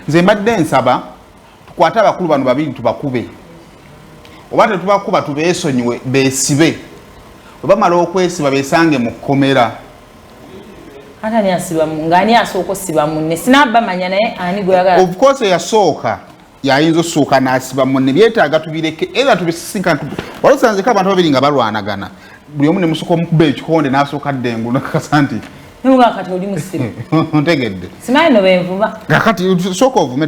nze mbadde nsaba tukwate abakulu bano babiri tubakube oba tetubakuba tubeesonyiwe beesibe bwe bamala okwesiba beesange mu kkomera ate ni asiba ngani asooka osiba munne sinabba manya naye ani gwe yagala of course yasooka yayinza osooka n'asiba munne byetaaga tubireke era tubisinkana walosanzeko abantu babiri nga balwanagana buli omu ne musooka omukuba ekikonde n'asooka ddengu nakakasa nti nuga kati oli musiru ntegedde simanyi no benvuba kakati sooka ovume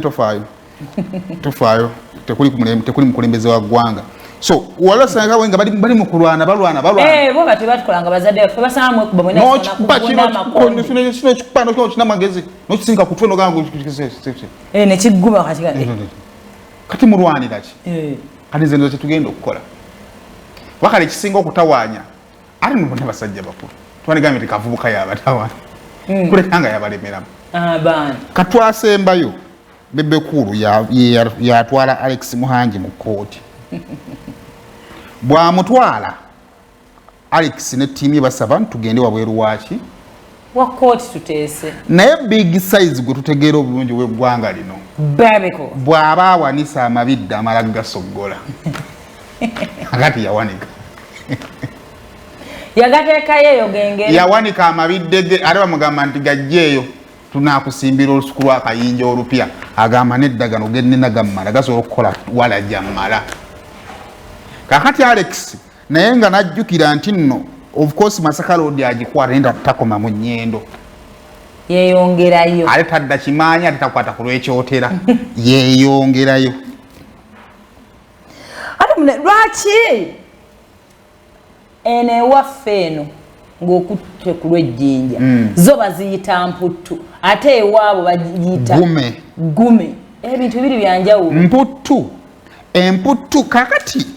tofaayo tekuli mukulembeze wa ggwanga so walosanga wenga bali mu kulwana balwana bo bati batukolanga bazadde baffe basanga mwekuba mwena sino kipando kyo kina magezi nokisinka kutwe no gangu ne kigguma kati mulwanira ki kati nze ndoze tugenda okukola wakale kisinga okutawaanya ate nubona basajja bakulu twanigambe tikavubuka yabatawana kulekanga yabalemeramu bana katwasembayo Bebe Cool yatwala Alex Muhangi mu kooti bwamutwala Alex ne tiimi basaba tugende wabweru waki wa kooti tuteese naye big size gwe tutegeera obulungi bw'eggwanga lino Bebe Cool bw'aba awanisa amabidde amala gasoggola agati yawanika yagateekayo eyo gengera yawanika amabidde ge ate bamugamba nti gajjeeyo tunakusimbira olusuku lw'akayinja olupya agamba neddagano gennina gammala gasobola okukola wala jammala kakati Alex naye nga najjukira nti nno of course Masaka Road agikwata nenda takoma mu nnyendo yeeyongerayo ate tadda kimaanya ate takwata ku lw'ekyotera yeeyongerayo ate lwaki eno ewaffe eno ng'okutte ku lw'ejjinja zo baziyita mputtu ate ewaabo bagiyita gume ebintu bibiri byanjawulo emputtu kakati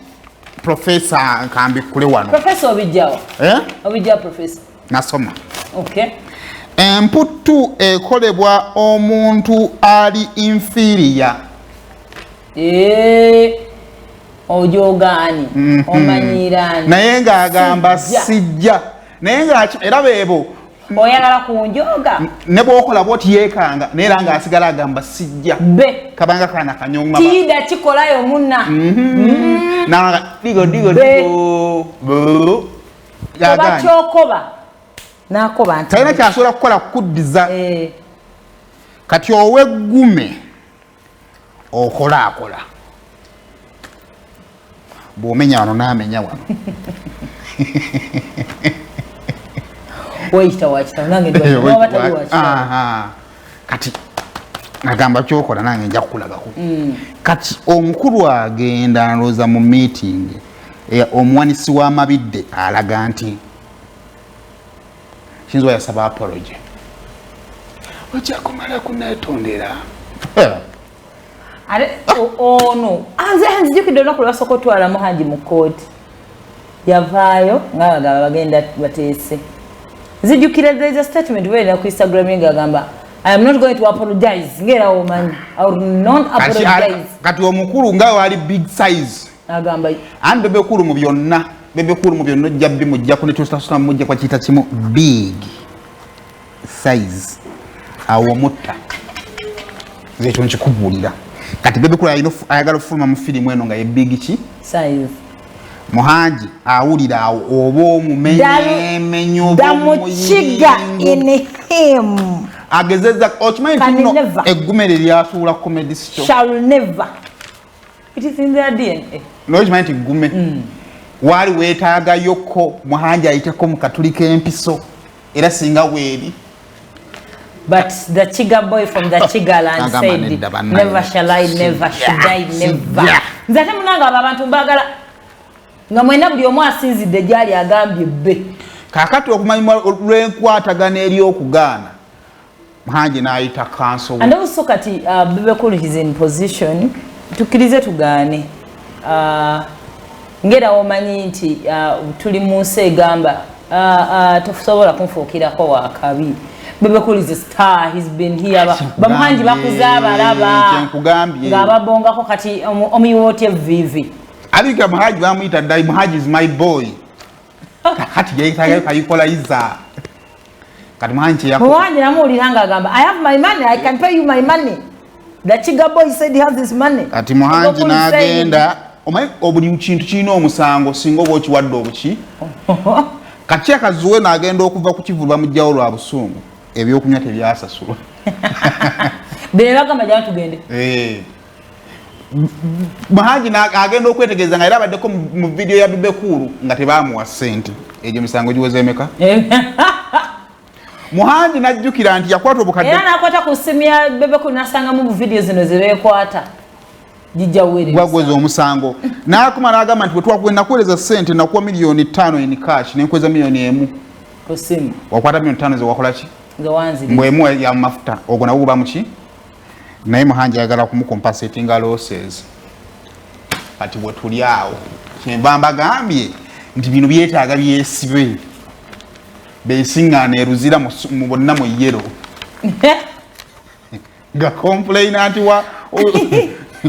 Professor Nkambi kule wano Professor obijjawa obijja Professor nasoma okay emputtu ekolebwa omuntu ali inferior ojogani omanyirani naye nga agamba sijja naye nga era bebo oyagala kunjoga ne bwokola bwoti yeekanga naye nga asigala agamba sijja kabanga kana kanyonga tida kikolayo munna na digo ya chokoba nakoba nti tayina kyasobola kukola kuddiza kati oweggume okola bw'omenya wano n'amenya wano kati nagamba kyokola nange nja kukulagako kati omukulu agenda nlooza mu meeting omuwanisi w'amabidde alaga nti kiyinza yasaba apology ojja kumala kuneetondera ono anze nzijukidde olunaku lwasooka otwala Muhangi mu kooti yavaayo nga bagamba bagenda bateese nzijukira there is a statement where ku Instagram ngagamba I am not going to apologize ngera omanyi I will not apologize kati omukulu nga wali big size agamba and Bebe Cool mu byonna jabbi mujja ku netusasuna mujja kwa kita kimu big size awo mutta zeto nkikubulira kati Bebe Cool ayagala ofuluma mu filimu eno nga ye big ki size Muhangi awulira awo oba omumenye damukiga in him agezeza okimanyi kino eggumere lyasuula comedy show shall never it is in their DNA no okimanyi nti gume wali weetaagayoko Muhangi ayiteko mu katuli k'empiso era singa weeri but the Chiga boy from the Chiga land said never shall I never should I never nzate munanga abantu mbagala nga mwena buli omu asinzidde gyali agambye bbe kakati okumanyibwa lw'enkwatagana eri okugaana Muhangi n'ayita council and also kati Bebe Cool is in position tukkirize tugaane ngera omanyi nti tuli mu nsi egamba tosobola kunfuukirako wakabi Bebe Cool is a star he's been here bamuhangi bakuzaabalaba ng'ababongako kati omuyootye vivi Alika Muhangi bamuyita ddala Muhangi is my boy kati yayitagayo kayikolayiza kati Muhangi namuwulira ng'agamba I have my money I can pay you my money The Chiga boy said he has this money. Ati Muhangi n'agenda buli kintu kirina omusango singa oba okiwadde obuki kati akazuwe n'agenda okuva ku kivulu bamugjawo lwa busungu ebyokunywa tebyasasulwa beeraga majja tugende Muhangi agenda okwetegereza nga era abaddeko mu video ya Bebe Cool nga tebaamuwa ssente egyo misango giweze emeka Muhangi najjukira nti yakwata obukadde era nakwata ku simu ya Bebe Cool nasanga mu video zino zibeekwata jijja were gwagweza omusango n'akuma n'agamba nti bwe twakwenda kuweereza ssente nakuwa $5,000 in cash nenkweza $1,000,000 ku simu wakwata $5,000 zewakola ki zewanzire mbwemu ya mafuta ogwo nabwo guba muki naye Muhangi ayagala kumucompensatinga losses kati bwe tuli awo kyenva mbagambye nti bino byetaaga byesibe beesiŋŋaana eruzira mu bonna mu yero nga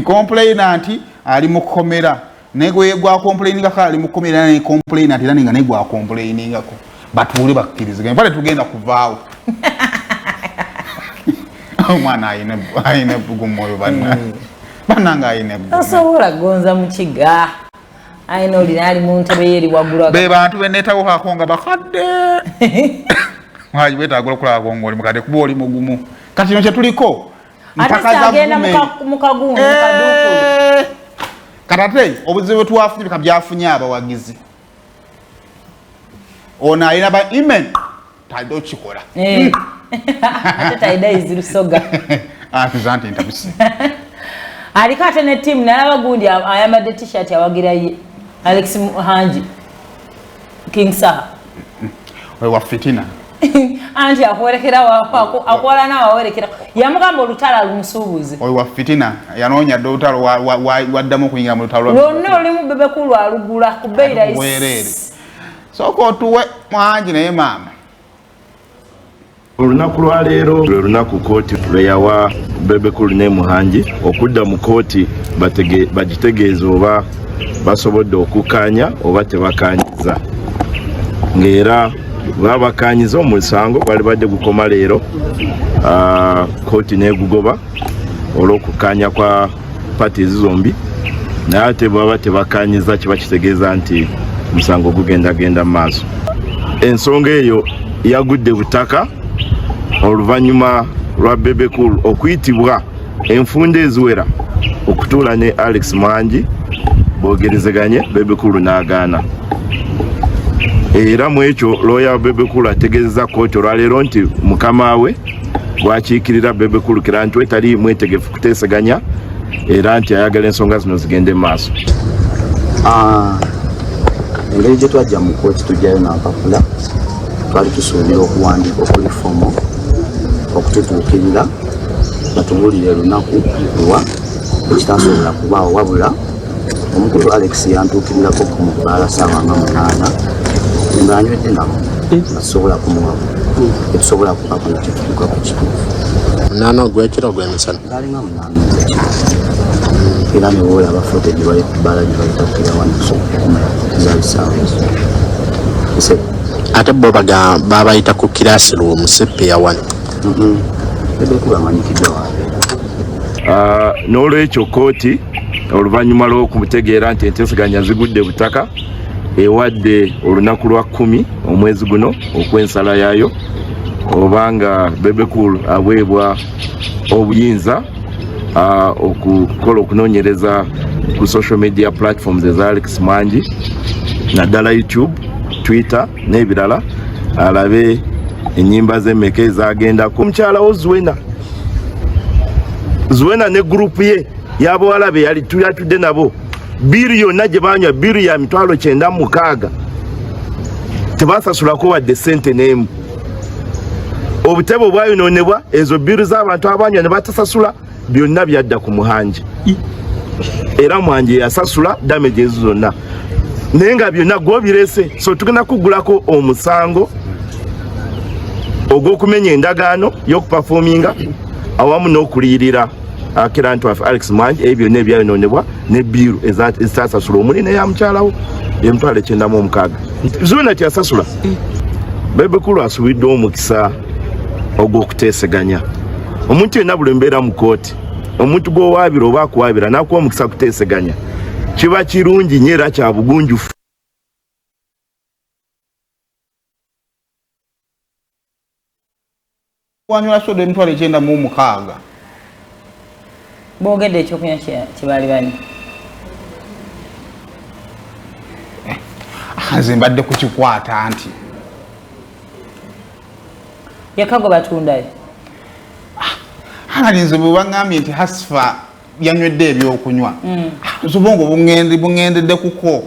complainant ali mu kkomera naye gwe gwa complainingako ali mu kkomera naye complainant era nga naye gwa complainingako batuule bakkiriziganye mpale tugenda kuvaawo omwana ayina ebbugu mwoyo bannange ayina ebbugu tasobola gonza mu kiga ayina olina ali mu ntebe yeri waggulu be bantu benneetawokako nga bakadde waji wetagula okulabako ngaoli mukadde kuba oli mugumu kati kino kyetuliko agenda mukagundu mukadukulu katate obuzibu twafunye bika byafunye abawagizi ono alina ba imen talidde okikola ate talidde izirusoga zanti ntabuse aliko ate ne timu nalaba gundi ayambadde t-shirt awagira ye Alex Muhangi King Saha wewa fitina anti akwolekera akola nawawerekera yamugamba olutalo lumusuubuzi wewa fitina yanoonya dde olutalo waddamu okuyingira mu lutalo lwonna olimu Bebe Cool alugula ku bbeera sooka otuwe Muhangi naye maama olunaku lwaleero lwe lunaku kooti lwe yawa Bebe Cool ne Muhangi okudda mu kooti bagitegeeza oba basobodde okukkaanya oba tebakkaanyiza ng'era babakanyiza omusango bali badde gukoma leero kooti negugoba olw'okukkaanya kwa parties zombi naye ate bwaba tebakanyiza kiba kitegeeza nti omusango gugenda mu maaso ensonga eyo yagudde butaka oluvannyuma lwa Bebe Cool okuyitibwa enfunda eziwera okutuula ne Alex Muhangi bogerezeganye Bebe Cool n'agaana era mu ekyo lawyer wa Bebe Cool ategeezezza kooti olwaleero nti mukama we bwakiikirira Bebe Cool kira nti wetali mwetegefu kuteeseganya era nti ayagala ensonga zino zigende mu maaso engeri gye twajja mu kooti tujjayo n'ampapula twali tusuubira okuwandiika okuli fomo okututuukirira batubuulire lunaku luwa ekitasobola kubaawo wabula omukulu Alex yantuukirirako ku mubaala ssaawa nga 8 nga anywedde nabo tusobola kumuwa tetusobola kubako nekitutuuka ku kituufu munana ogwekiro gw'emisana galinga munana era newola abafote gye baala gye balitakira wanzalisaawa ezo ate bo babayita ku kirasi ruumu sepeya wani Bebe Cool amanyikiddwa wabeera n'olwekyo kooti oluvannyuma lw'okumutegeera nti enteeseganya zigudde butaka ewadde olunaku lwa 10 omwezi guno okw'ensala yaayo obanga Bebe Cool aweebwa obuyinza okukola okunoonyereza ku social media platforms eza Alex Muhangi naddala YouTube, Twitter n'ebirala alabe ennyimba z'emmeka ezagendako omukyalawo Zwena ne gurupu ye y'abawala be yali tuyatudde nabo biiri yonna gye banywa biiri ya $9,600 tebasasulako wadde ssente n'emu obutebe obwayonoonebwa ezo biiri z'abantu abanywa ne batasasula byonna byadda ku Muhangi era Muhangi yasasula damage ezo zonna naye nga byonna gw'obireese so tugenda kugulako omusango ogw'okumenya endagaano y'okupafoominga awamu n'okuliyirira akirant waffe Alex Muhangi ebyo byonna ebyayonoonebwa ne biiru ezitasasula omuli neya mukyalawo $9,600 zonna tyasasula Bebe Cool asubiddwa omukisa ogw'okuteeseganya omuntu yenna buli mbeera mu kooti omuntu gw'owaabira oba akuwaabira nakuwa omukisa kuteeseganya kiba kirungi nnyo era kya bugunjufu. Wanyula soda emitwalo 9 boogedde ekyokunywa kibaali bani nze mbadde kukikwata nti yakago batundayo nze bwe baŋŋambye nti Hasifa yanywedde ebyokunywa zubongo bungendedde kuko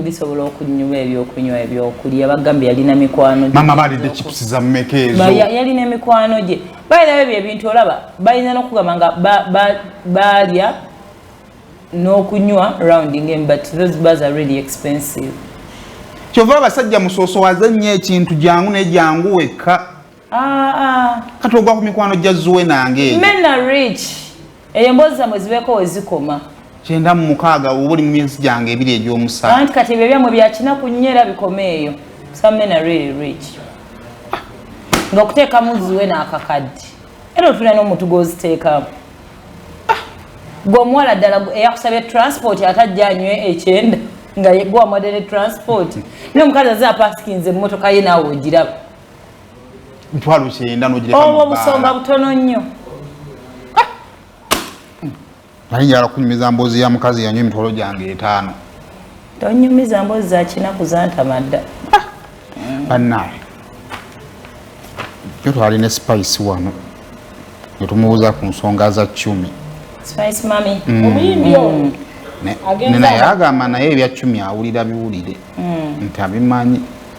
bisobola okunywa ebyokunywa ebyokulya bagambye yalina mikwano mama balidde chipusi za mmeka ezo yalina mikwano gye balina ebyo ebintu olaba balina n'okugamba nga balya n'okunywa rounding in, but those bars are really expensive. Kyova abasajja musooso waze nnyo ekintu jangu n'ejangu wekka kati ogwa ku mikwano gya zuwe nange men are rich eyo emboozi zammwe zibeeko we zikoma 96 oba oli mu myezi gyange 2 egy'omusa anti kati ebyo byammwe byakinaku nnyo era bikoma eyo. Some men are really rich nga okuteekamu zuwe n'akakaddi era otulina n'omuntu gw'oziteekamu gw'omuwala ddala eyakusabye transport atajja anywe 9 nga gwa modern transport n'omukazi azza pasikinze mu motoka ye naawe ogiraba 9 n'ogireka mu obwo busonga butono nnyo. Nalinjala kunyumiza mboozi ya mukazi yanywa emitwalo gyange 5 tonyumiza mboozi za kinaku zantamadda bannaye yo twali ne spice wano netumubuuza ku nsonga za 10 Spice mami omuyimbi naye agamba naye ebya 10 awulira biwulire nti abimanyi